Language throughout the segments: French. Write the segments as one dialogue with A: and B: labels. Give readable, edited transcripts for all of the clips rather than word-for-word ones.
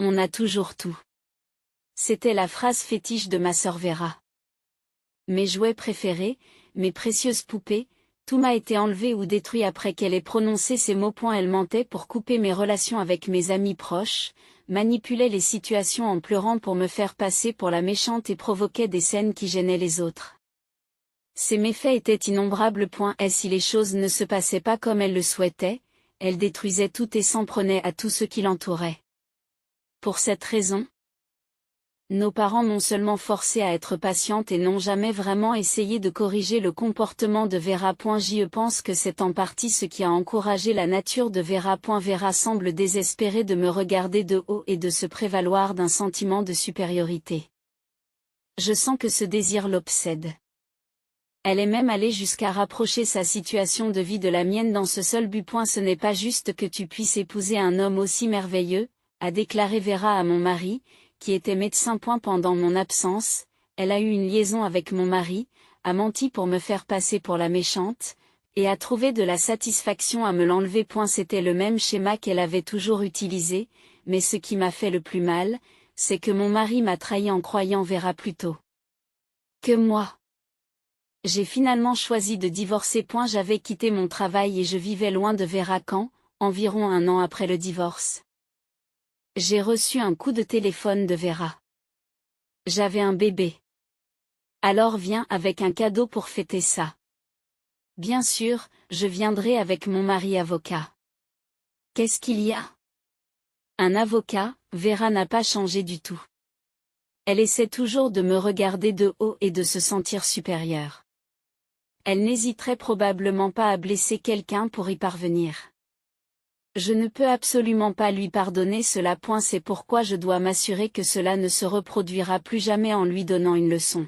A: On a toujours tout. C'était la phrase fétiche de ma sœur Vera. Mes jouets préférés, mes précieuses poupées, tout m'a été enlevé ou détruit après qu'elle ait prononcé ces mots. Elle mentait pour couper mes relations avec mes amis proches, manipulait les situations en pleurant pour me faire passer pour la méchante et provoquait des scènes qui gênaient les autres. Ces méfaits étaient innombrables. Et si les choses ne se passaient pas comme elle le souhaitait, elle détruisait tout et s'en prenait à tout ce qui l'entourait. Pour cette raison, nos parents m'ont seulement forcé à être patiente et n'ont jamais vraiment essayé de corriger le comportement de Vera. Je pense que c'est en partie ce qui a encouragé la nature de Vera. Vera semble désespérée de me regarder de haut et de se prévaloir d'un sentiment de supériorité. Je sens que ce désir l'obsède. Elle est même allée jusqu'à rapprocher sa situation de vie de la mienne dans ce seul but. Ce n'est pas juste que tu puisses épouser un homme aussi merveilleux, a déclaré Vera à mon mari, qui était médecin. Pendant mon absence, elle a eu une liaison avec mon mari, a menti pour me faire passer pour la méchante, et a trouvé de la satisfaction à me l'enlever. C'était le même schéma qu'elle avait toujours utilisé, mais ce qui m'a fait le plus mal, c'est que mon mari m'a trahi en croyant Vera plus tôt que moi. J'ai finalement choisi de divorcer. J'avais quitté mon travail et je vivais loin de Vera quand, environ un an après le divorce, j'ai reçu un coup de téléphone de Vera. J'avais un bébé. Alors viens avec un cadeau pour fêter ça. Bien sûr, je viendrai avec mon mari avocat. Qu'est-ce qu'il y a? Un avocat? Vera n'a pas changé du tout. Elle essaie toujours de me regarder de haut et de se sentir supérieure. Elle n'hésiterait probablement pas à blesser quelqu'un pour y parvenir. Je ne peux absolument pas lui pardonner cela. C'est pourquoi je dois m'assurer que cela ne se reproduira plus jamais en lui donnant une leçon.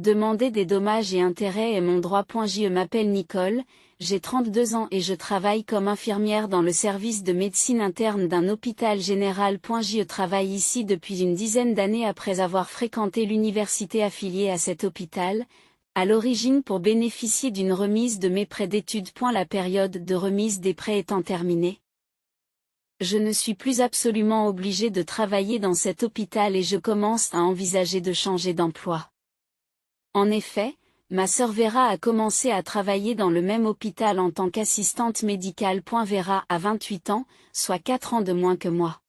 A: Demander des dommages et intérêts est mon droit. Je m'appelle Nicole, j'ai 32 ans et je travaille comme infirmière dans le service de médecine interne d'un hôpital général. Je travaille ici depuis une dizaine d'années après avoir fréquenté l'université affiliée à cet hôpital, à l'origine pour bénéficier d'une remise de mes prêts d'études. La période de remise des prêts étant terminée, je ne suis plus absolument obligée de travailler dans cet hôpital et je commence à envisager de changer d'emploi. En effet, ma sœur Vera a commencé à travailler dans le même hôpital en tant qu'assistante médicale. Vera a 28 ans, soit 4 ans de moins que moi.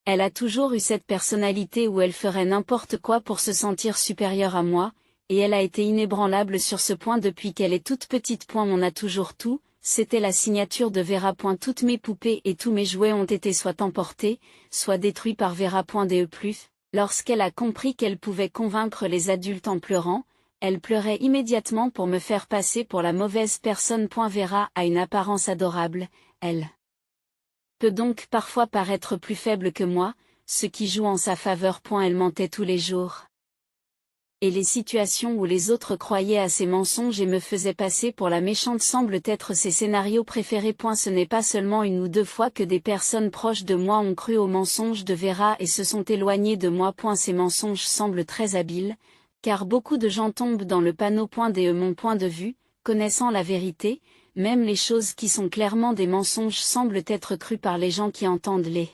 A: Elle a toujours eu cette personnalité où elle ferait n'importe quoi pour se sentir supérieure à moi, et elle a été inébranlable sur ce point depuis qu'elle est toute petite. On a toujours tout, c'était la signature de Vera. Toutes mes poupées et tous mes jouets ont été soit emportés, soit détruits par Vera. Lorsqu'elle a compris qu'elle pouvait convaincre les adultes en pleurant, elle pleurait immédiatement pour me faire passer pour la mauvaise personne. Vera a une apparence adorable, elle peut donc parfois paraître plus faible que moi, ce qui joue en sa faveur. Elle mentait tous les jours. Et les situations où les autres croyaient à ses mensonges et me faisaient passer pour la méchante semblent être ses scénarios préférés. Ce n'est pas seulement une ou deux fois que des personnes proches de moi ont cru aux mensonges de Vera et se sont éloignées de moi. Ces mensonges semblent très habiles, car beaucoup de gens tombent dans le panneau. De mon point de vue, connaissant la vérité, même les choses qui sont clairement des mensonges semblent être crues par les gens qui entendent les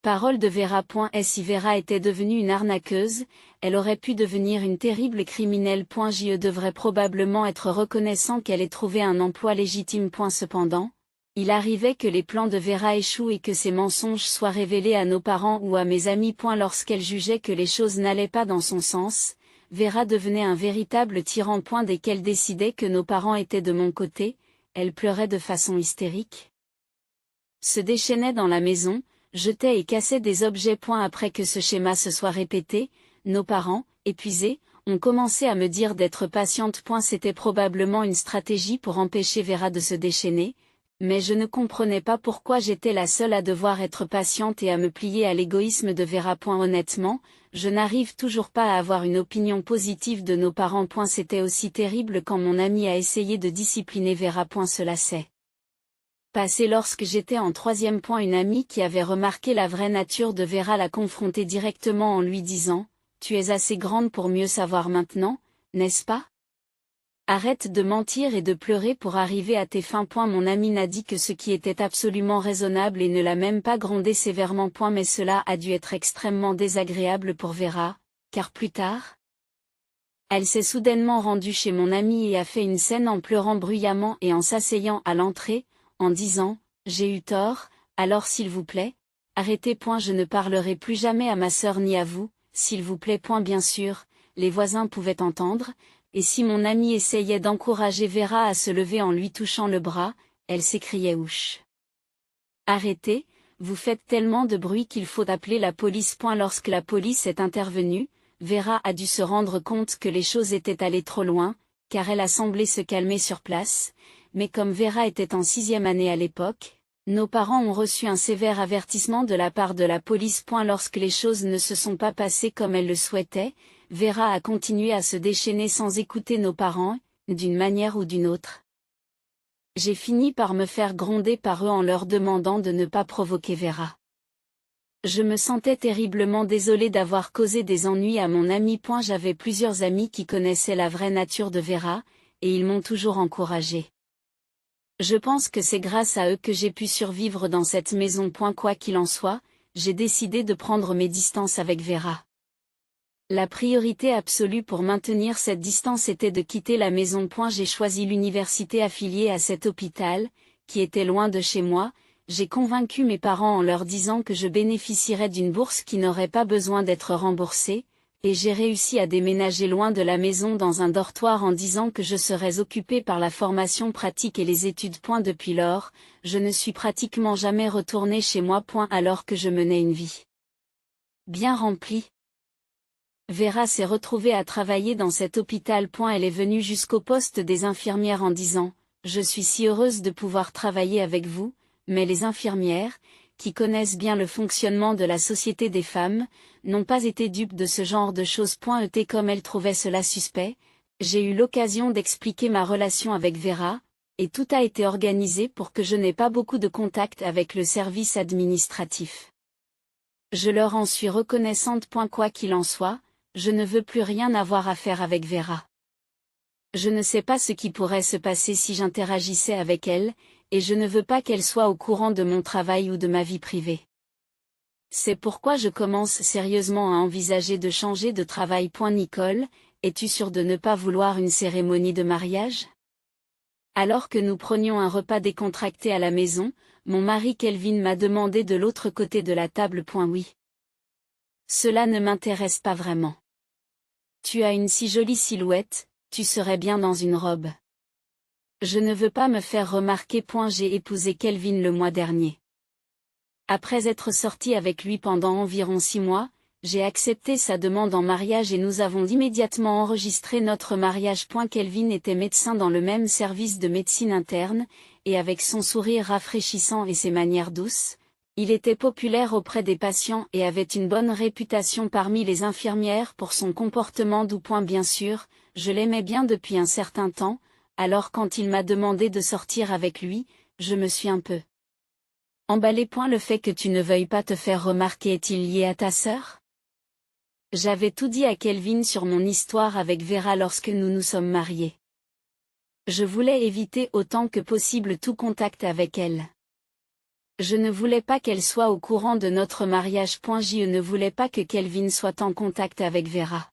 A: paroles de Vera. Si Vera était devenue une arnaqueuse, elle aurait pu devenir une terrible criminelle. Je devrais probablement être reconnaissant qu'elle ait trouvé un emploi légitime. Cependant, il arrivait que les plans de Vera échouent et que ces mensonges soient révélés à nos parents ou à mes amis. Lorsqu'elle jugeait que les choses n'allaient pas dans son sens, Vera devenait un véritable tyran. Dès qu'elle décidait que nos parents étaient de mon côté, elle pleurait de façon hystérique, se déchaînait dans la maison, jetait et cassait des objets. Après que ce schéma se soit répété, nos parents, épuisés, ont commencé à me dire d'être patiente. C'était probablement une stratégie pour empêcher Vera de se déchaîner, mais je ne comprenais pas pourquoi j'étais la seule à devoir être patiente et à me plier à l'égoïsme de Vera. Honnêtement, je n'arrive toujours pas à avoir une opinion positive de nos parents. C'était aussi terrible quand mon ami a essayé de discipliner Vera. Cela s'est passé lorsque j'étais en 3e. Une amie qui avait remarqué la vraie nature de Vera l'a confrontée directement en lui disant « Tu es assez grande pour mieux savoir maintenant, n'est-ce pas ?» Arrête de mentir et de pleurer pour arriver à tes fins. Mon ami n'a dit que ce qui était absolument raisonnable et ne l'a même pas grondé sévèrement. Mais cela a dû être extrêmement désagréable pour Vera, car plus tard, elle s'est soudainement rendue chez mon ami et a fait une scène en pleurant bruyamment et en s'asseyant à l'entrée, en disant « J'ai eu tort, alors s'il vous plaît, arrêtez. Je ne parlerai plus jamais à ma sœur ni à vous, s'il vous plaît. » Bien sûr, les voisins pouvaient entendre, et si mon ami essayait d'encourager Vera à se lever en lui touchant le bras, elle s'écriait « Ouch! Arrêtez, vous faites tellement de bruit qu'il faut appeler la police. » Lorsque la police est intervenue, Vera a dû se rendre compte que les choses étaient allées trop loin, car elle a semblé se calmer sur place, mais comme Vera était en 6e année à l'époque, nos parents ont reçu un sévère avertissement de la part de la police. Lorsque les choses ne se sont pas passées comme elle le souhaitait, Vera a continué à se déchaîner sans écouter nos parents, d'une manière ou d'une autre. J'ai fini par me faire gronder par eux en leur demandant de ne pas provoquer Vera. Je me sentais terriblement désolée d'avoir causé des ennuis à mon ami. J'avais plusieurs amis qui connaissaient la vraie nature de Vera, et ils m'ont toujours encouragée. Je pense que c'est grâce à eux que j'ai pu survivre dans cette maison. Quoi qu'il en soit, j'ai décidé de prendre mes distances avec Vera. La priorité absolue pour maintenir cette distance était de quitter la maison. J'ai choisi l'université affiliée à cet hôpital, qui était loin de chez moi. J'ai convaincu mes parents en leur disant que je bénéficierais d'une bourse qui n'aurait pas besoin d'être remboursée, et j'ai réussi à déménager loin de la maison dans un dortoir en disant que je serais occupée par la formation pratique et les études. Depuis lors, je ne suis pratiquement jamais retournée chez moi. Alors que je menais une vie bien remplie. Vera s'est retrouvée à travailler dans cet hôpital. Elle est venue jusqu'au poste des infirmières en disant « Je suis si heureuse de pouvoir travailler avec vous », mais les infirmières, qui connaissent bien le fonctionnement de la société des femmes, n'ont pas été dupes de ce genre de choses. Comme elles trouvaient cela suspect, j'ai eu l'occasion d'expliquer ma relation avec Vera, et tout a été organisé pour que je n'ai pas beaucoup de contact avec le service administratif. Je leur en suis reconnaissante. Quoi qu'il en soit, je ne veux plus rien avoir à faire avec Vera. Je ne sais pas ce qui pourrait se passer si j'interagissais avec elle, et je ne veux pas qu'elle soit au courant de mon travail ou de ma vie privée. C'est pourquoi je commence sérieusement à envisager de changer de travail. Nicole, es-tu sûre de ne pas vouloir une cérémonie de mariage? Alors que nous prenions un repas décontracté à la maison, mon mari Kelvin m'a demandé de l'autre côté de la table. Oui. Cela ne m'intéresse pas vraiment. Tu as une si jolie silhouette, tu serais bien dans une robe. Je ne veux pas me faire remarquer. J'ai épousé Kelvin le mois dernier. Après être sortie avec lui pendant environ 6 mois, j'ai accepté sa demande en mariage et nous avons immédiatement enregistré notre mariage. Kelvin était médecin dans le même service de médecine interne, et avec son sourire rafraîchissant et ses manières douces, il était populaire auprès des patients et avait une bonne réputation parmi les infirmières pour son comportement doux. Bien sûr, je l'aimais bien depuis un certain temps, alors quand il m'a demandé de sortir avec lui, je me suis un peu emballée. Le fait que tu ne veuilles pas te faire remarquer est-il lié à ta sœur? J'avais tout dit à Kelvin sur mon histoire avec Vera lorsque nous nous sommes mariés. Je voulais éviter autant que possible tout contact avec elle. Je ne voulais pas qu'elle soit au courant de notre mariage. Je ne voulais pas que Kelvin soit en contact avec Vera.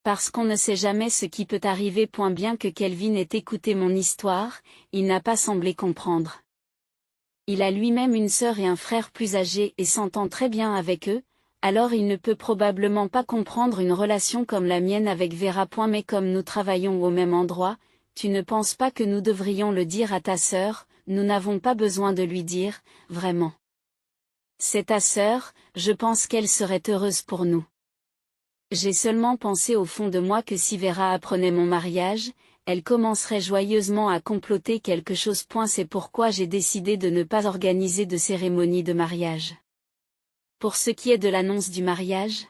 A: Parce qu'on ne sait jamais ce qui peut arriver. Bien que Kelvin ait écouté mon histoire, il n'a pas semblé comprendre. Il a lui-même une sœur et un frère plus âgés et s'entend très bien avec eux, alors il ne peut probablement pas comprendre une relation comme la mienne avec Vera. Mais comme nous travaillons au même endroit, tu ne penses pas que nous devrions le dire à ta sœur? Nous n'avons pas besoin de lui dire, vraiment. C'est ta sœur, je pense qu'elle serait heureuse pour nous. J'ai seulement pensé au fond de moi que si Vera apprenait mon mariage, elle commencerait joyeusement à comploter quelque chose. C'est pourquoi j'ai décidé de ne pas organiser de cérémonie de mariage. Pour ce qui est de l'annonce du mariage,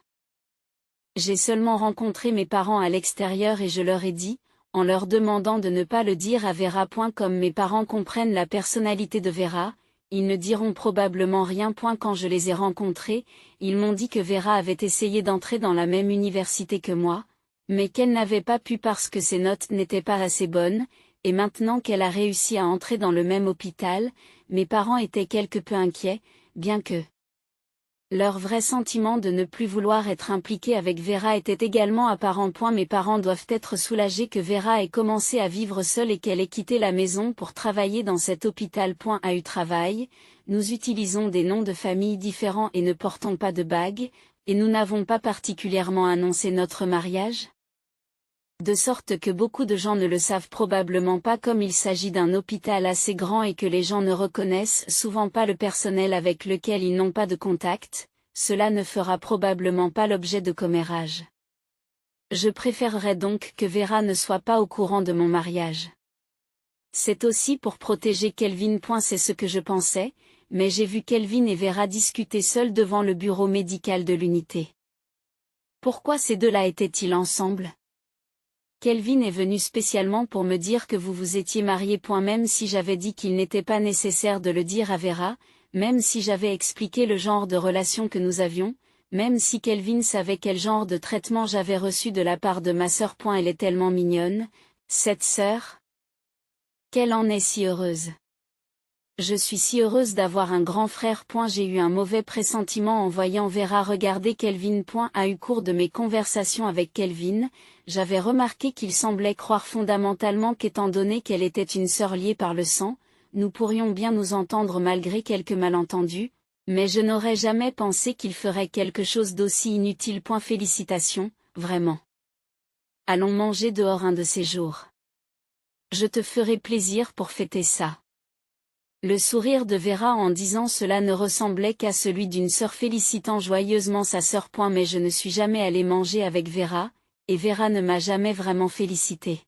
A: j'ai seulement rencontré mes parents à l'extérieur et je leur ai dit, en leur demandant de ne pas le dire à Vera. Comme mes parents comprennent la personnalité de Vera, ils ne diront probablement rien. Quand je les ai rencontrés, ils m'ont dit que Vera avait essayé d'entrer dans la même université que moi, Mais qu'elle n'avait pas pu parce que ses notes n'étaient pas assez bonnes, et maintenant qu'elle a réussi à entrer dans le même hôpital, mes parents étaient quelque peu inquiets, bien que leur vrai sentiment de ne plus vouloir être impliqué avec Vera était également apparent. Mes parents doivent être soulagés que Vera ait commencé à vivre seule et qu'elle ait quitté la maison pour travailler dans cet hôpital. A eu travail, nous utilisons des noms de famille différents et ne portons pas de bague, et nous n'avons pas particulièrement annoncé notre mariage. De sorte que beaucoup de gens ne le savent probablement pas, comme il s'agit d'un hôpital assez grand et que les gens ne reconnaissent souvent pas le personnel avec lequel ils n'ont pas de contact, cela ne fera probablement pas l'objet de commérages. Je préférerais donc que Vera ne soit pas au courant de mon mariage. C'est aussi pour protéger Kelvin. C'est ce que je pensais, mais j'ai vu Kelvin et Vera discuter seuls devant le bureau médical de l'unité. Pourquoi ces deux-là étaient-ils ensemble ? Kelvin est venu spécialement pour me dire que vous vous étiez mariés. Même si j'avais dit qu'il n'était pas nécessaire de le dire à Vera, même si j'avais expliqué le genre de relation que nous avions, même si Kelvin savait quel genre de traitement j'avais reçu de la part de ma sœur. Elle est tellement mignonne, cette sœur. Qu'elle en est si heureuse. Je suis si heureuse d'avoir un grand frère. J'ai eu un mauvais pressentiment en voyant Vera regarder Kelvin. À eu cours de mes conversations avec Kelvin, j'avais remarqué qu'il semblait croire fondamentalement qu'étant donné qu'elle était une sœur liée par le sang, nous pourrions bien nous entendre malgré quelques malentendus, mais je n'aurais jamais pensé qu'il ferait quelque chose d'aussi inutile. Félicitations, vraiment. Allons manger dehors un de ces jours. Je te ferai plaisir pour fêter ça. Le sourire de Vera en disant cela ne ressemblait qu'à celui d'une sœur félicitant joyeusement sa sœur. Mais je ne suis jamais allée manger avec Vera, et Vera ne m'a jamais vraiment félicité.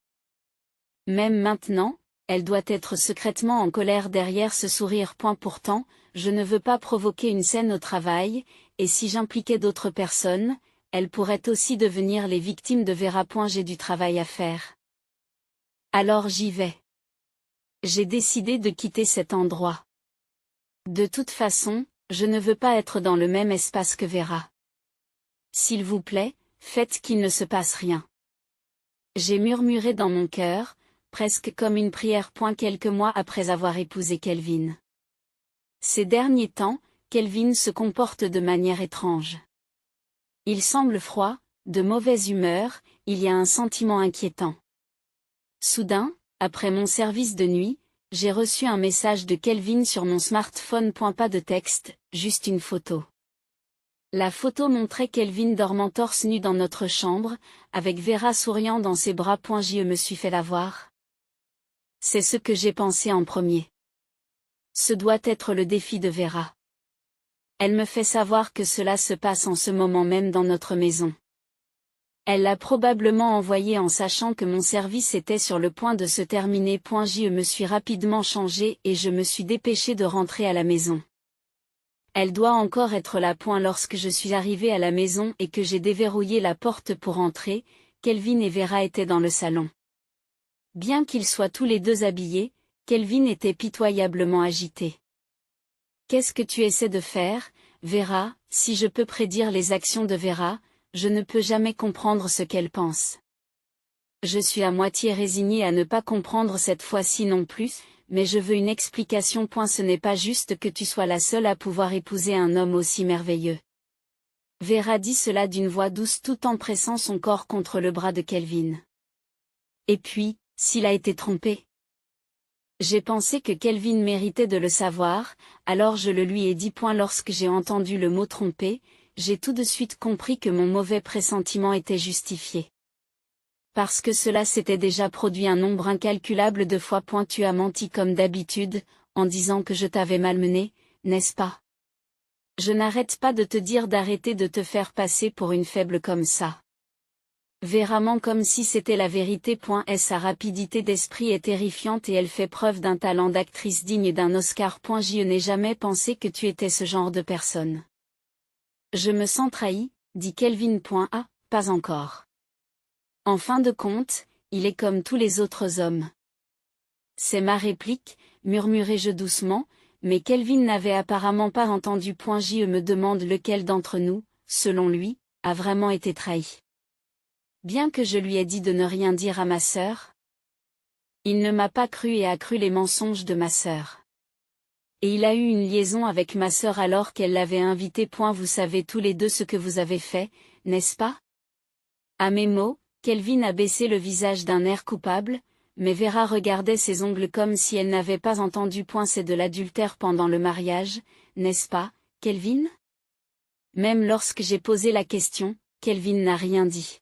A: Même maintenant, elle doit être secrètement en colère derrière ce sourire. Pourtant, je ne veux pas provoquer une scène au travail, et si j'impliquais d'autres personnes, elles pourraient aussi devenir les victimes de Vera. J'ai du travail à faire. Alors j'y vais. J'ai décidé de quitter cet endroit. De toute façon, je ne veux pas être dans le même espace que Vera. S'il vous plaît, faites qu'il ne se passe rien. J'ai murmuré dans mon cœur, presque comme une prière. Quelques mois après avoir épousé Kelvin. Ces derniers temps, Kelvin se comporte de manière étrange. Il semble froid, de mauvaise humeur, il y a un sentiment inquiétant. Soudain, après mon service de nuit, j'ai reçu un message de Kelvin sur mon smartphone. Pas de texte, juste une photo. La photo montrait Kelvin dormant torse nu dans notre chambre, avec Vera souriant dans ses bras. Je me suis fait l'avoir. C'est ce que j'ai pensé en premier. Ce doit être le défi de Vera. Elle me fait savoir que cela se passe en ce moment même dans notre maison. Elle l'a probablement envoyé en sachant que mon service était sur le point de se terminer. Je me suis rapidement changé et je me suis dépêché de rentrer à la maison. Elle doit encore être là. Lorsque je suis arrivé à la maison et que j'ai déverrouillé la porte pour entrer, Kelvin et Vera étaient dans le salon. Bien qu'ils soient tous les deux habillés, Kelvin était pitoyablement agité. Qu'est-ce que tu essaies de faire, Vera? Si je peux prédire les actions de Vera, je ne peux jamais comprendre ce qu'elle pense. Je suis à moitié résignée à ne pas comprendre cette fois-ci non plus, mais je veux une explication. Ce n'est pas juste que tu sois la seule à pouvoir épouser un homme aussi merveilleux. Vera dit cela d'une voix douce tout en pressant son corps contre le bras de Kelvin. Et puis, s'il a été trompé? J'ai pensé que Kelvin méritait de le savoir, alors je le lui ai dit. Lorsque j'ai entendu le mot trompé, j'ai tout de suite compris que mon mauvais pressentiment était justifié. Parce que cela s'était déjà produit un nombre incalculable de fois. Tu as menti comme d'habitude, en disant que je t'avais malmené, n'est-ce pas? Je n'arrête pas de te dire d'arrêter de te faire passer pour une faible comme ça. Vera ment comme si c'était la vérité. Sa rapidité d'esprit est terrifiante et elle fait preuve d'un talent d'actrice digne d'un Oscar. Je n'ai jamais pensé que tu étais ce genre de personne. Je me sens trahi, dit Kelvin. Pas encore. En fin de compte, il est comme tous les autres hommes. C'est ma réplique, murmurai-je doucement, mais Kelvin n'avait apparemment pas entendu. Je me demande lequel d'entre nous, selon lui, a vraiment été trahi. bien que je lui ai dit de ne rien dire à ma sœur. Il ne m'a pas cru et a cru les mensonges de ma sœur. Et il a eu une liaison avec ma sœur alors qu'elle l'avait invité. Vous savez tous les deux ce que vous avez fait, n'est-ce pas? À mes mots, Kelvin a baissé le visage d'un air coupable, mais Vera regardait ses ongles comme si elle n'avait pas entendu. C'est de l'adultère pendant le mariage, n'est-ce pas, Kelvin? Même lorsque j'ai posé la question, Kelvin n'a rien dit.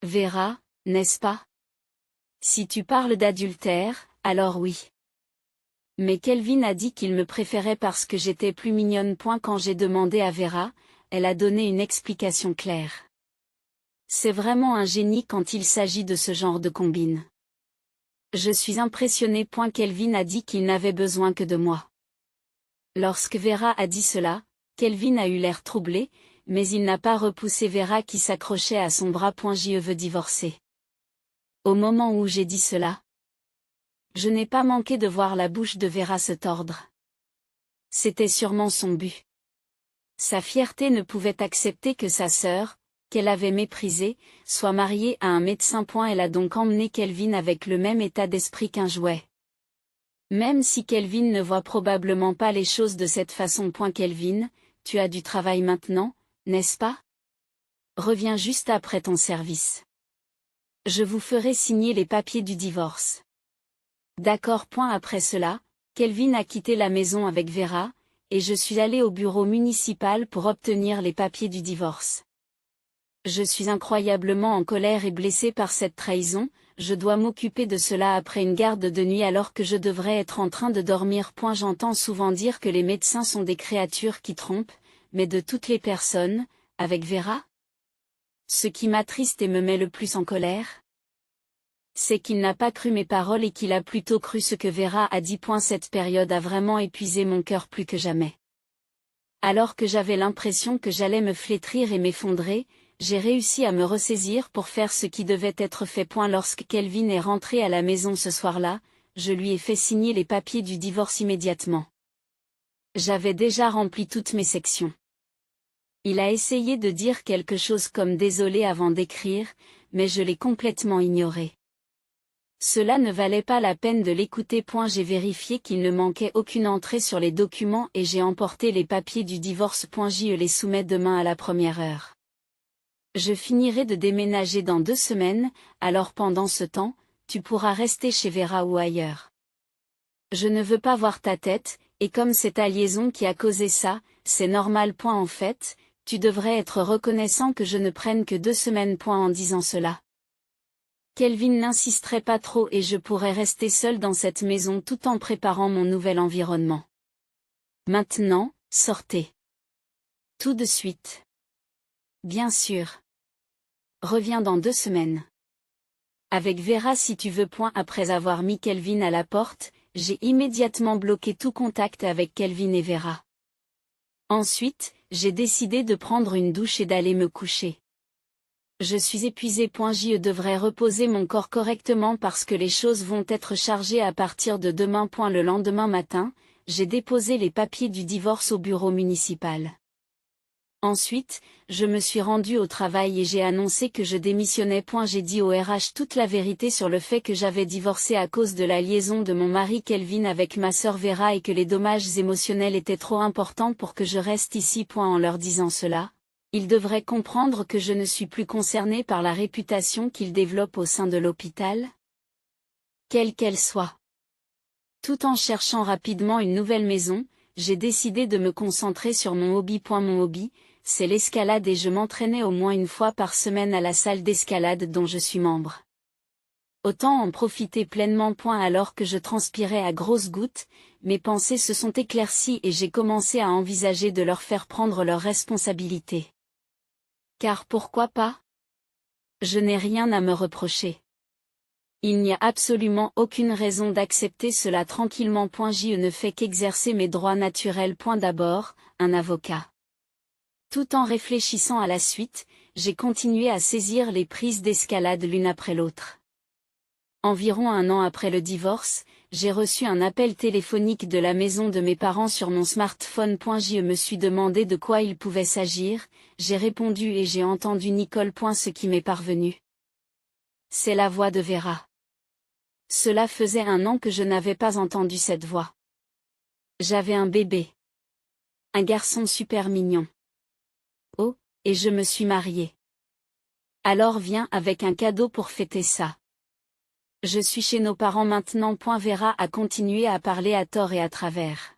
A: Vera, n'est-ce pas? Si tu parles d'adultère, alors oui. Mais Kelvin a dit qu'il me préférait parce que j'étais plus mignonne. Quand j'ai demandé à Vera, elle a donné une explication claire. C'est vraiment un génie quand il s'agit de ce genre de combine. Je suis impressionnée. Kelvin a dit qu'il n'avait besoin que de moi. Lorsque Vera a dit cela, Kelvin a eu l'air troublé, mais il n'a pas repoussé Vera qui s'accrochait à son bras. Je veux divorcer. Au moment où j'ai dit cela, je n'ai pas manqué de voir la bouche de Vera se tordre. C'était sûrement son but. Sa fierté ne pouvait accepter que sa sœur, qu'elle avait méprisée, soit mariée à un médecin. Elle a donc emmené Kelvin avec le même état d'esprit qu'un jouet. Même si Kelvin ne voit probablement pas les choses de cette façon. Kelvin, tu as du travail maintenant, n'est-ce pas? Reviens juste après ton service. Je vous ferai signer les papiers du divorce. D'accord. Après cela, Kelvin a quitté la maison avec Vera, et je suis allée au bureau municipal pour obtenir les papiers du divorce. Je suis incroyablement en colère et blessée par cette trahison. Je dois m'occuper de cela après une garde de nuit alors que je devrais être en train de dormir. J'entends souvent dire que les médecins sont des créatures qui trompent, mais de toutes les personnes, avec Vera? Ce qui m'attriste et me met le plus en colère, c'est qu'il n'a pas cru mes paroles et qu'il a plutôt cru ce que Vera a dit. Cette période a vraiment épuisé mon cœur plus que jamais. Alors que j'avais l'impression que j'allais me flétrir et m'effondrer, j'ai réussi à me ressaisir pour faire ce qui devait être fait. Lorsque Kelvin est rentré à la maison ce soir-là, je lui ai fait signer les papiers du divorce immédiatement. J'avais déjà rempli toutes mes sections. Il a essayé de dire quelque chose comme désolé avant d'écrire, mais je l'ai complètement ignoré. Cela ne valait pas la peine de l'écouter. J'ai vérifié qu'il ne manquait aucune entrée sur les documents et j'ai emporté les papiers du divorce. Je les soumets demain à la première heure. Je finirai de déménager dans 2 semaines, alors pendant ce temps, tu pourras rester chez Vera ou ailleurs. Je ne veux pas voir ta tête, et comme c'est ta liaison qui a causé ça, c'est normal. En fait, tu devrais être reconnaissant que je ne prenne que 2 semaines. En disant cela, Kelvin n'insisterait pas trop et je pourrais rester seule dans cette maison tout en préparant mon nouvel environnement. Maintenant, sortez. Tout de suite. Bien sûr. Reviens dans 2 semaines. Avec Vera si tu veux. Après avoir mis Kelvin à la porte, j'ai immédiatement bloqué tout contact avec Kelvin et Vera. Ensuite, j'ai décidé de prendre une douche et d'aller me coucher. Je suis épuisée. Je devrais reposer mon corps correctement parce que les choses vont être chargées à partir de demain. Le lendemain matin, j'ai déposé les papiers du divorce au bureau municipal. Ensuite, je me suis rendue au travail et j'ai annoncé que je démissionnais. J'ai dit au RH toute la vérité sur le fait que j'avais divorcé à cause de la liaison de mon mari Kelvin avec ma sœur Vera et que les dommages émotionnels étaient trop importants pour que je reste ici. En leur disant cela, ils devraient comprendre que je ne suis plus concernée par la réputation qu'ils développent au sein de l'hôpital, quelle qu'elle soit. Tout en cherchant rapidement une nouvelle maison, j'ai décidé de me concentrer sur mon hobby. Mon hobby, c'est l'escalade et je m'entraînais au moins une fois par semaine à la salle d'escalade dont je suis membre. Autant en profiter pleinement. Alors que je transpirais à grosses gouttes, mes pensées se sont éclaircies et j'ai commencé à envisager de leur faire prendre leurs responsabilités. Car pourquoi pas? Je n'ai rien à me reprocher. Il n'y a absolument aucune raison d'accepter cela tranquillement. Je ne fais qu'exercer mes droits naturels. D'abord, un avocat. Tout en réfléchissant à la suite, j'ai continué à saisir les prises d'escalade l'une après l'autre. Environ 1 an après le divorce, j'ai reçu un appel téléphonique de la maison de mes parents sur mon smartphone. Je me suis demandé de quoi il pouvait s'agir, j'ai répondu et j'ai entendu Nicole. Ce qui m'est parvenu. C'est la voix de Vera. Cela faisait 1 an que je n'avais pas entendu cette voix. J'avais un bébé. Un garçon super mignon. Oh, et je me suis mariée. Alors viens avec un cadeau pour fêter ça. Je suis chez nos parents maintenant. Vera a continué à parler à tort et à travers.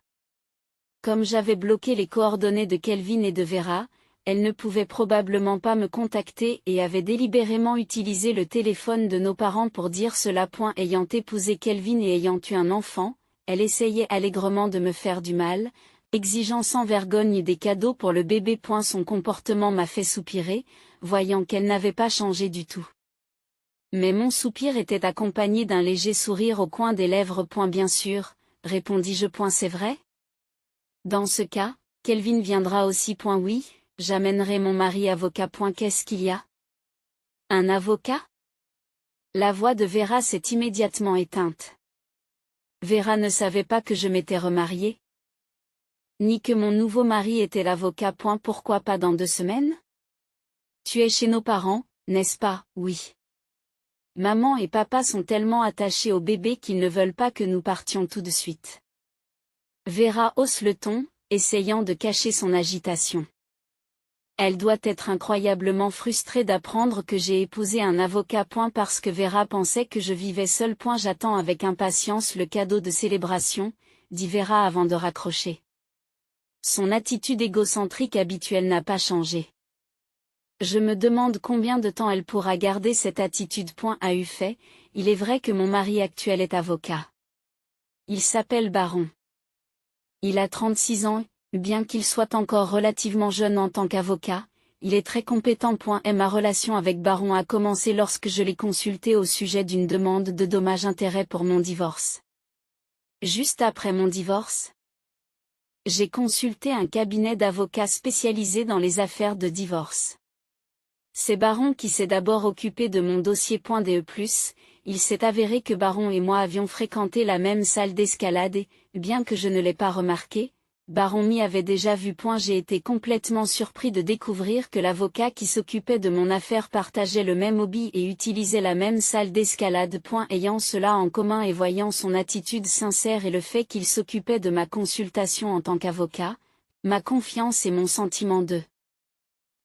A: Comme j'avais bloqué les coordonnées de Kelvin et de Vera, elle ne pouvait probablement pas me contacter et avait délibérément utilisé le téléphone de nos parents pour dire cela. Ayant épousé Kelvin et ayant eu un enfant, elle essayait allègrement de me faire du mal, exigeant sans vergogne des cadeaux pour le bébé. Son comportement m'a fait soupirer, voyant qu'elle n'avait pas changé du tout. Mais mon soupir était accompagné d'un léger sourire au coin des lèvres. Bien sûr, répondis-je. C'est vrai? Dans ce cas, Kelvin viendra aussi. Oui, j'amènerai mon mari avocat. Qu'est-ce qu'il y a? Un avocat? La voix de Vera s'est immédiatement éteinte. Vera ne savait pas que je m'étais remariée, ni que mon nouveau mari était l'avocat. Pourquoi pas dans 2 semaines? Tu es chez nos parents, n'est-ce pas? Oui. Maman et papa sont tellement attachés au bébé qu'ils ne veulent pas que nous partions tout de suite. Vera hausse le ton, essayant de cacher son agitation. Elle doit être incroyablement frustrée d'apprendre que j'ai épousé un avocat. Parce que Vera pensait que je vivais seule. J'attends avec impatience le cadeau de célébration, dit Vera avant de raccrocher. Son attitude égocentrique habituelle n'a pas changé. Je me demande combien de temps elle pourra garder cette attitude. À eu fait, il est vrai que mon mari actuel est avocat. Il s'appelle Baron. Il a 36 ans, bien qu'il soit encore relativement jeune en tant qu'avocat, il est très compétent. Et ma relation avec Baron a commencé lorsque je l'ai consulté au sujet d'une demande de dommages-intérêts pour mon divorce. Juste après mon divorce, j'ai consulté un cabinet d'avocats spécialisé dans les affaires de divorce. C'est Baron qui s'est d'abord occupé de mon dossier. Il s'est avéré que Baron et moi avions fréquenté la même salle d'escalade et, bien que je ne l'ai pas remarqué, Baron m'y avait déjà vu. J'ai été complètement surpris de découvrir que l'avocat qui s'occupait de mon affaire partageait le même hobby et utilisait la même salle d'escalade. Ayant cela en commun et voyant son attitude sincère et le fait qu'il s'occupait de ma consultation en tant qu'avocat, ma confiance et mon sentiment de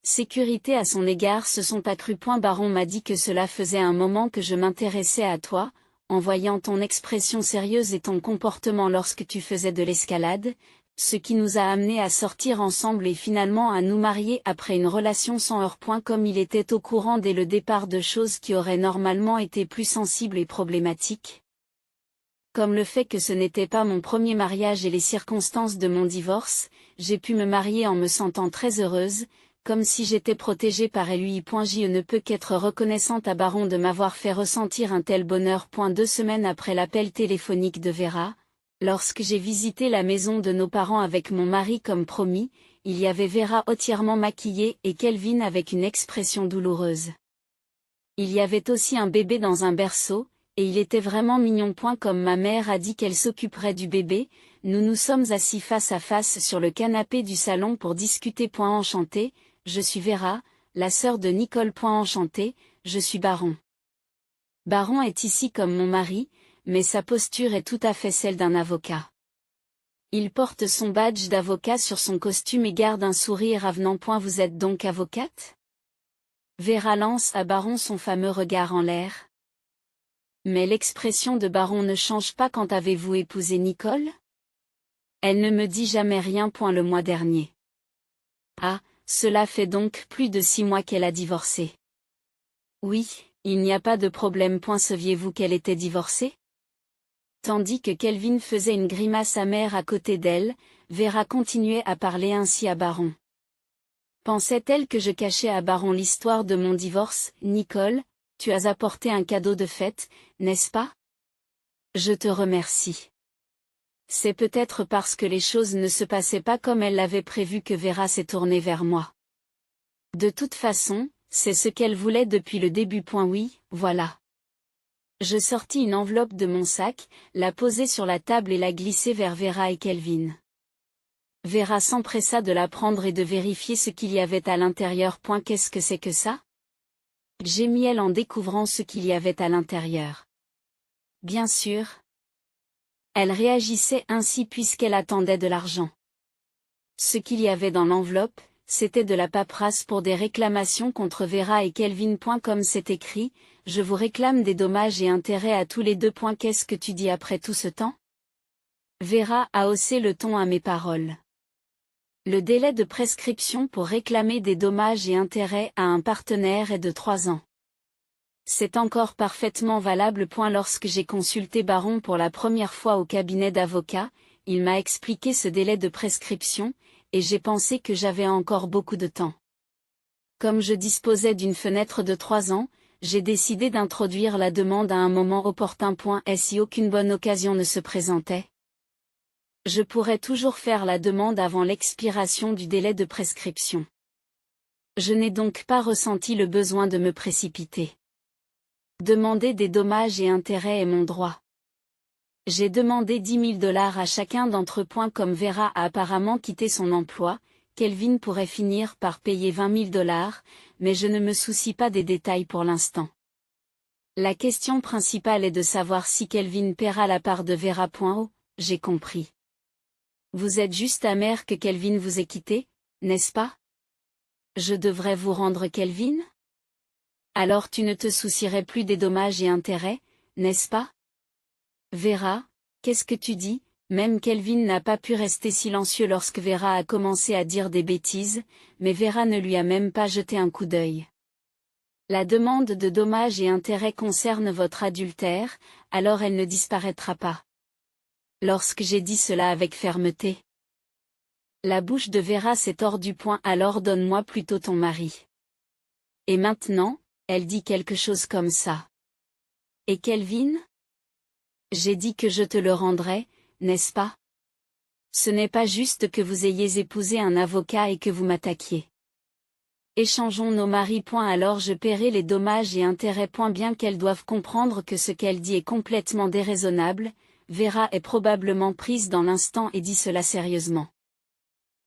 A: sécurité à son égard se sont accrus. Baron m'a dit que cela faisait un moment que je m'intéressais à toi, en voyant ton expression sérieuse et ton comportement lorsque tu faisais de l'escalade, ce qui nous a amenés à sortir ensemble et finalement à nous marier après une relation sans heurts. Comme il était au courant dès le départ de choses qui auraient normalement été plus sensibles et problématiques, comme le fait que ce n'était pas mon premier mariage et les circonstances de mon divorce, j'ai pu me marier en me sentant très heureuse, comme si j'étais protégée par lui. Je ne peux qu'être reconnaissante à Baron de m'avoir fait ressentir un tel bonheur. 2 semaines après l'appel téléphonique de Vera, lorsque j'ai visité la maison de nos parents avec mon mari comme promis, il y avait Vera entièrement maquillée et Kelvin avec une expression douloureuse. Il y avait aussi un bébé dans un berceau, et il était vraiment mignon. Comme ma mère a dit qu'elle s'occuperait du bébé, nous nous sommes assis face à face sur le canapé du salon pour discuter. Enchantée, je suis Vera, la sœur de Nicole. Enchantée, je suis Baron. Baron est ici comme mon mari, mais sa posture est tout à fait celle d'un avocat. Il porte son badge d'avocat sur son costume et garde un sourire avenant. Vous êtes donc avocate? Vera lance à Baron son fameux regard en l'air. Mais l'expression de Baron ne change pas. Quand avez-vous épousé Nicole? Elle ne me dit jamais rien. Le mois dernier. Ah, cela fait donc plus de 6 mois qu'elle a divorcé. Oui, il n'y a pas de problème. Saviez-vous qu'elle était divorcée? Tandis que Kelvin faisait une grimace amère à côté d'elle, Vera continuait à parler ainsi à Baron. Pensait-elle que je cachais à Baron l'histoire de mon divorce? Nicole, tu as apporté un cadeau de fête, n'est-ce pas? Je te remercie. C'est peut-être parce que les choses ne se passaient pas comme elle l'avait prévu que Vera s'est tournée vers moi. De toute façon, c'est ce qu'elle voulait depuis le début. Oui, voilà. Je sortis une enveloppe de mon sac, la posai sur la table et la glissai vers Vera et Kelvin. Vera s'empressa de la prendre et de vérifier ce qu'il y avait à l'intérieur. Qu'est-ce que c'est que ça? Gémit elle en découvrant ce qu'il y avait à l'intérieur. Bien sûr. Elle réagissait ainsi puisqu'elle attendait de l'argent. Ce qu'il y avait dans l'enveloppe, c'était de la paperasse pour des réclamations contre Vera et Kelvin. Comme c'est écrit, je vous réclame des dommages et intérêts à tous les deux. Qu'est-ce que tu dis après tout ce temps? Vera a haussé le ton à mes paroles. Le délai de prescription pour réclamer des dommages et intérêts à un partenaire est de 3 ans. C'est encore parfaitement valable. Lorsque j'ai consulté Baron pour la première fois au cabinet d'avocat, il m'a expliqué ce délai de prescription, et j'ai pensé que j'avais encore beaucoup de temps. Comme je disposais d'une fenêtre de 3 ans, j'ai décidé d'introduire la demande à un moment opportun. Si aucune bonne occasion ne se présentait, je pourrais toujours faire la demande avant l'expiration du délai de prescription. Je n'ai donc pas ressenti le besoin de me précipiter. Demander des dommages et intérêts est mon droit. J'ai demandé 10 000 $ à chacun d'entre eux. Comme Vera a apparemment quitté son emploi, Kelvin pourrait finir par payer 20 000 $, mais je ne me soucie pas des détails pour l'instant. La question principale est de savoir si Kelvin paiera la part de Vera. Oh, j'ai compris. Vous êtes juste amer que Kelvin vous ait quitté, n'est-ce pas? Je devrais vous rendre Kelvin? Alors tu ne te soucierais plus des dommages et intérêts, n'est-ce pas? Vera, qu'est-ce que tu dis? Même Kelvin n'a pas pu rester silencieux lorsque Vera a commencé à dire des bêtises, mais Vera ne lui a même pas jeté un coup d'œil. La demande de dommages et intérêts concerne votre adultère, alors elle ne disparaîtra pas. Lorsque j'ai dit cela avec fermeté, la bouche de Vera s'est tordue. Alors donne-moi plutôt ton mari. Et maintenant, elle dit quelque chose comme ça. Et Kelvin? J'ai dit que je te le rendrais, n'est-ce pas? Ce n'est pas juste que vous ayez épousé un avocat et que vous m'attaquiez. Échangeons nos maris. Alors je paierai les dommages et intérêts. Bien qu'elles doivent comprendre que ce qu'elle dit est complètement déraisonnable, Vera est probablement prise dans l'instant et dit cela sérieusement.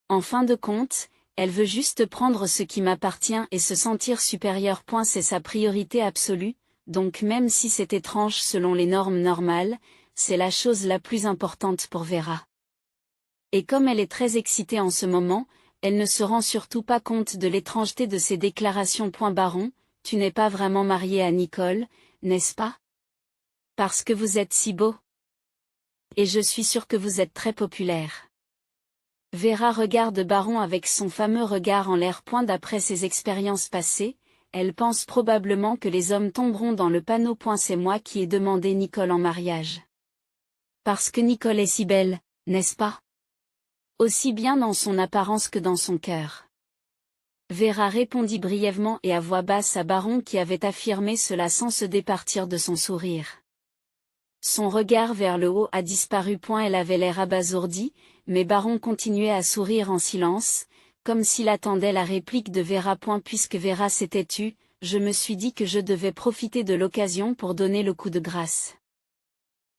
A: En fin de compte, elle veut juste prendre ce qui m'appartient et se sentir supérieure. C'est sa priorité absolue, donc même si c'est étrange selon les normes normales, c'est la chose la plus importante pour Vera. Et comme elle est très excitée en ce moment, elle ne se rend surtout pas compte de l'étrangeté de ses déclarations. Baron, tu n'es pas vraiment marié à Nicole, n'est-ce pas? Parce que vous êtes si beau. Et je suis sûre que vous êtes très populaire. Vera regarde Baron avec son fameux regard en l'air. D'après ses expériences passées, elle pense probablement que les hommes tomberont dans le panneau. C'est moi qui ai demandé Nicole en mariage. Parce que Nicole est si belle, n'est-ce pas? Aussi bien dans son apparence que dans son cœur. Vera répondit brièvement et à voix basse à Baron qui avait affirmé cela sans se départir de son sourire. Son regard vers le haut a disparu. Elle avait l'air abasourdi, mais Baron continuait à sourire en silence, comme s'il attendait la réplique de Vera. Puisque Vera s'était tue, je me suis dit que je devais profiter de l'occasion pour donner le coup de grâce.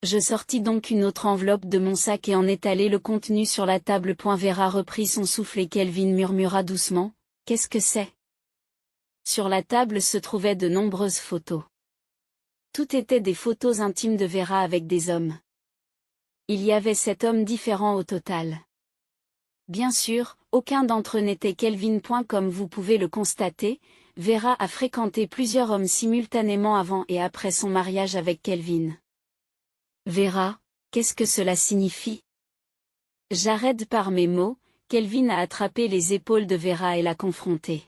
A: Je sortis donc une autre enveloppe de mon sac et en étalai le contenu sur la table. Vera reprit son souffle et Kelvin murmura doucement, « Qu'est-ce que c'est ?» Sur la table se trouvaient de nombreuses photos. Tout étaient des photos intimes de Vera avec des hommes. Il y avait 7 hommes différents au total. Bien sûr, aucun d'entre eux n'était Kelvin. Comme vous pouvez le constater, Vera a fréquenté plusieurs hommes simultanément avant et après son mariage avec Kelvin. Vera, qu'est-ce que cela signifie? J'arrête par mes mots, Kelvin a attrapé les épaules de Vera et l'a confrontée.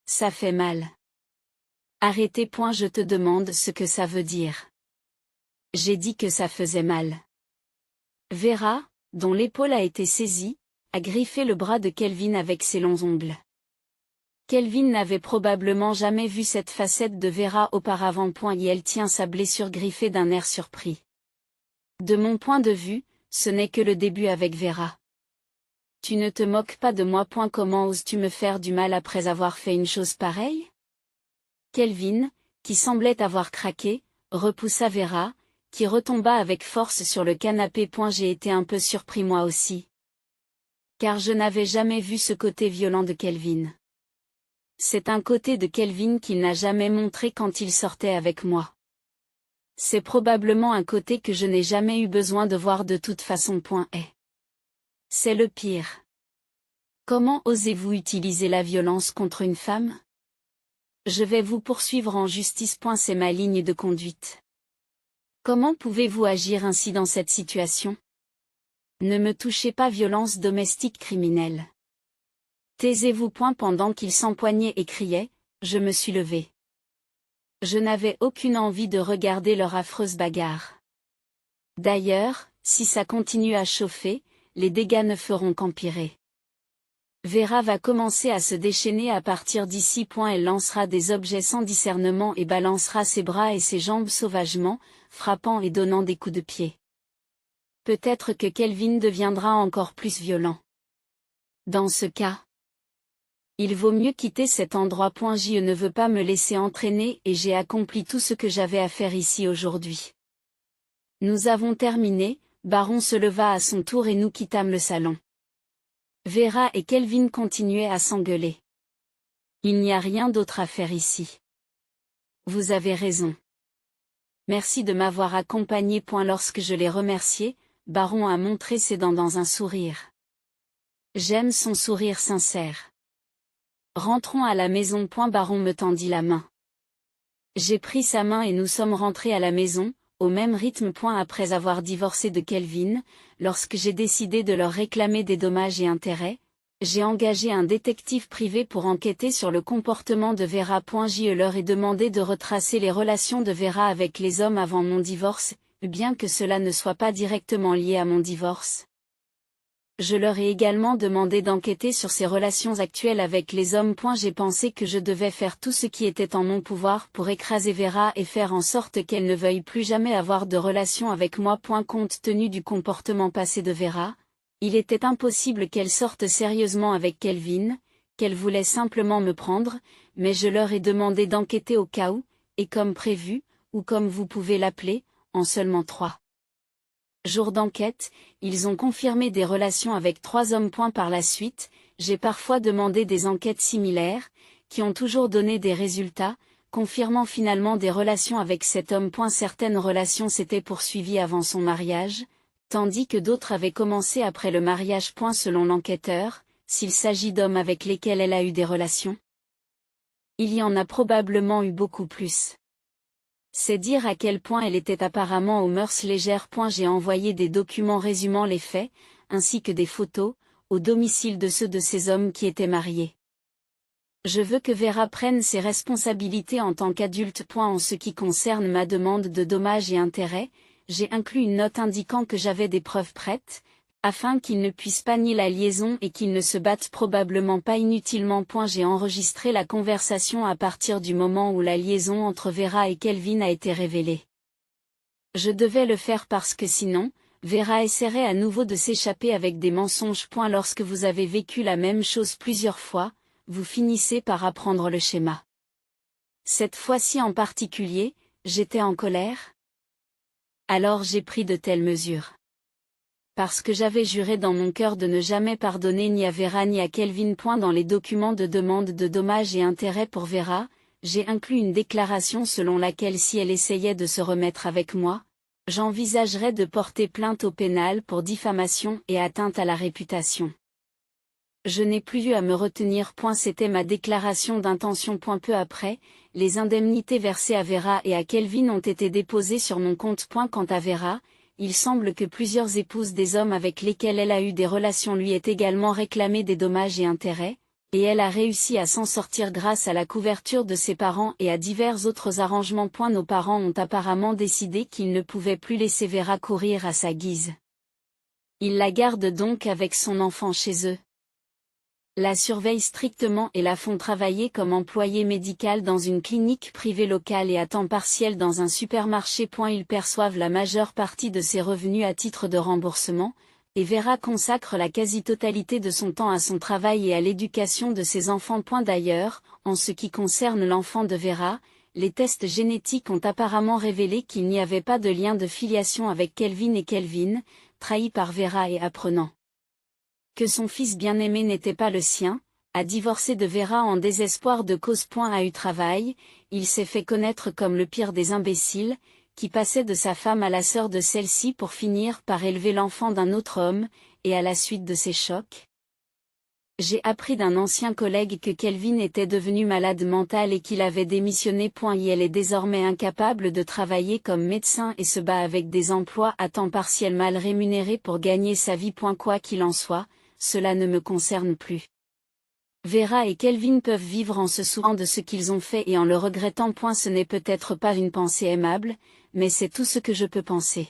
A: Ça fait mal. Arrêtez. Je te demande ce que ça veut dire. J'ai dit que ça faisait mal. Vera, dont l'épaule a été saisie, a griffé le bras de Kelvin avec ses longs ongles. Kelvin n'avait probablement jamais vu cette facette de Vera auparavant. Et elle tient sa blessure griffée d'un air surpris. De mon point de vue, ce n'est que le début avec Vera. Tu ne te moques pas de moi. Comment oses-tu me faire du mal après avoir fait une chose pareille? Kelvin, qui semblait avoir craqué, repoussa Vera, qui retomba avec force sur le canapé. J'ai été un peu surpris moi aussi. Car je n'avais jamais vu ce côté violent de Kelvin. C'est un côté de Kelvin qu'il n'a jamais montré quand il sortait avec moi. C'est probablement un côté que je n'ai jamais eu besoin de voir de toute façon. C'est le pire. Comment osez-vous utiliser la violence contre une femme? Je vais vous poursuivre en justice. C'est ma ligne de conduite. Comment pouvez-vous agir ainsi dans cette situation? Ne me touchez pas. Violence domestique criminelle. Taisez-vous. Pendant qu'il s'empoignait et criait, je me suis levée. Je n'avais aucune envie de regarder leur affreuse bagarre. D'ailleurs, si ça continue à chauffer, les dégâts ne feront qu'empirer. Vera va commencer à se déchaîner à partir d'ici. Elle lancera des objets sans discernement et balancera ses bras et ses jambes sauvagement, frappant et donnant des coups de pied. Peut-être que Kelvin deviendra encore plus violent. Dans ce cas, il vaut mieux quitter cet endroit. Je ne veux pas me laisser entraîner et j'ai accompli tout ce que j'avais à faire ici aujourd'hui. Nous avons terminé. Baron se leva à son tour et nous quittâmes le salon. Vera et Kelvin continuaient à s'engueuler. Il n'y a rien d'autre à faire ici. Vous avez raison. Merci de m'avoir accompagné. Lorsque je l'ai remercié, Baron a montré ses dents dans un sourire. J'aime son sourire sincère. Rentrons à la maison. Baron me tendit la main. J'ai pris sa main et nous sommes rentrés à la maison, au même rythme. Après avoir divorcé de Kelvin, lorsque j'ai décidé de leur réclamer des dommages et intérêts, j'ai engagé un détective privé pour enquêter sur le comportement de Vera. Je leur ai demandé de retracer les relations de Vera avec les hommes avant mon divorce, bien que cela ne soit pas directement lié à mon divorce. Je leur ai également demandé d'enquêter sur ses relations actuelles avec les hommes. J'ai pensé que je devais faire tout ce qui était en mon pouvoir pour écraser Vera et faire en sorte qu'elle ne veuille plus jamais avoir de relation avec moi. Compte tenu du comportement passé de Vera, il était impossible qu'elle sorte sérieusement avec Kelvin, qu'elle voulait simplement me prendre, mais je leur ai demandé d'enquêter au cas où, et comme prévu, ou comme vous pouvez l'appeler, en seulement 3 jours d'enquête, ils ont confirmé des relations avec 3 hommes. Par la suite, j'ai parfois demandé des enquêtes similaires, qui ont toujours donné des résultats, confirmant finalement des relations avec cet homme. Certaines relations s'étaient poursuivies avant son mariage, tandis que d'autres avaient commencé après le mariage. Selon l'enquêteur, s'il s'agit d'hommes avec lesquels elle a eu des relations, il y en a probablement eu beaucoup plus. C'est dire à quel point elle était apparemment aux mœurs légères. J'ai envoyé des documents résumant les faits, ainsi que des photos, au domicile de ceux de ces hommes qui étaient mariés. Je veux que Vera prenne ses responsabilités en tant qu'adulte. En ce qui concerne ma demande de dommages et intérêts, j'ai inclus une note indiquant que j'avais des preuves prêtes, afin qu'ils ne puissent pas nier la liaison et qu'ils ne se battent probablement pas inutilement. J'ai enregistré la conversation à partir du moment où la liaison entre Vera et Kelvin a été révélée. Je devais le faire parce que sinon, Vera essaierait à nouveau de s'échapper avec des mensonges. Lorsque vous avez vécu la même chose plusieurs fois, vous finissez par apprendre le schéma. Cette fois-ci en particulier, j'étais en colère. Alors j'ai pris de telles mesures. Parce que j'avais juré dans mon cœur de ne jamais pardonner ni à Vera ni à Kelvin. Dans les documents de demande de dommages et intérêts pour Vera, j'ai inclus une déclaration selon laquelle si elle essayait de se remettre avec moi, j'envisagerais de porter plainte au pénal pour diffamation et atteinte à la réputation. Je n'ai plus eu à me retenir. C'était ma déclaration d'intention. Peu après, les indemnités versées à Vera et à Kelvin ont été déposées sur mon compte. Quant à Vera, il semble que plusieurs épouses des hommes avec lesquels elle a eu des relations lui aient également réclamé des dommages et intérêts, et elle a réussi à s'en sortir grâce à la couverture de ses parents et à divers autres arrangements. Nos parents ont apparemment décidé qu'ils ne pouvaient plus laisser Vera courir à sa guise. Ils la gardent donc avec son enfant chez eux. La surveillent strictement et la font travailler comme employée médicale dans une clinique privée locale et à temps partiel dans un supermarché. Ils perçoivent la majeure partie de ses revenus à titre de remboursement, et Vera consacre la quasi-totalité de son temps à son travail et à l'éducation de ses enfants. D'ailleurs, en ce qui concerne l'enfant de Vera, les tests génétiques ont apparemment révélé qu'il n'y avait pas de lien de filiation avec Kelvin et Kelvin, trahi par Vera et apprenant que son fils bien-aimé n'était pas le sien, a divorcé de Vera en désespoir de cause. A eu travail, il s'est fait connaître comme le pire des imbéciles, qui passait de sa femme à la sœur de celle-ci pour finir par élever l'enfant d'un autre homme, et à la suite de ces chocs. J'ai appris d'un ancien collègue que Kelvin était devenu malade mental et qu'il avait démissionné. Il est désormais incapable de travailler comme médecin et se bat avec des emplois à temps partiel mal rémunérés pour gagner sa vie. Quoi qu'il en soit, cela ne me concerne plus. Vera et Kelvin peuvent vivre en se souvenant de ce qu'ils ont fait et en le regrettant. Ce n'est peut-être pas une pensée aimable, mais c'est tout ce que je peux penser.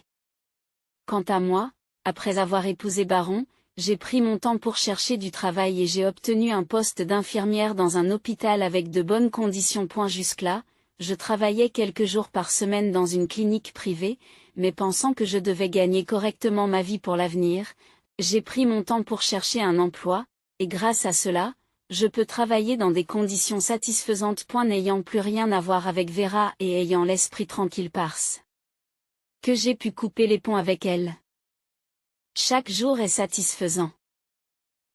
A: Quant à moi, après avoir épousé Baron, j'ai pris mon temps pour chercher du travail et j'ai obtenu un poste d'infirmière dans un hôpital avec de bonnes conditions. Jusque-là, je travaillais quelques jours par semaine dans une clinique privée, mais pensant que je devais gagner correctement ma vie pour l'avenir, j'ai pris mon temps pour chercher un emploi, et grâce à cela, je peux travailler dans des conditions satisfaisantes. N'ayant plus rien à voir avec Vera et ayant l'esprit tranquille parce que j'ai pu couper les ponts avec elle. Chaque jour est satisfaisant.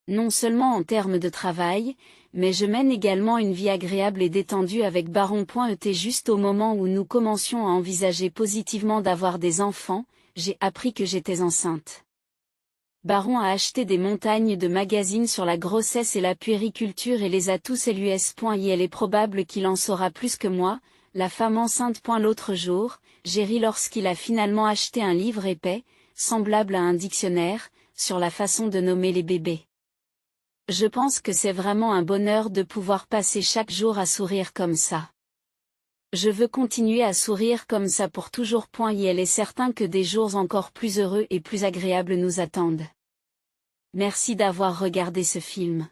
A: Non seulement en termes de travail, mais je mène également une vie agréable et détendue avec Baron. Juste au moment où nous commencions à envisager positivement d'avoir des enfants, j'ai appris que j'étais enceinte. Baron a acheté des montagnes de magazines sur la grossesse et la puériculture et les a tous lus. Il est probable qu'il en saura plus que moi, la femme enceinte. L'autre jour, j'ai ri lorsqu'il a finalement acheté un livre épais, semblable à un dictionnaire, sur la façon de nommer les bébés. Je pense que c'est vraiment un bonheur de pouvoir passer chaque jour à sourire comme ça. Je veux continuer à sourire comme ça pour toujours. Il est certain que des jours encore plus heureux et plus agréables nous attendent. Merci d'avoir regardé ce film.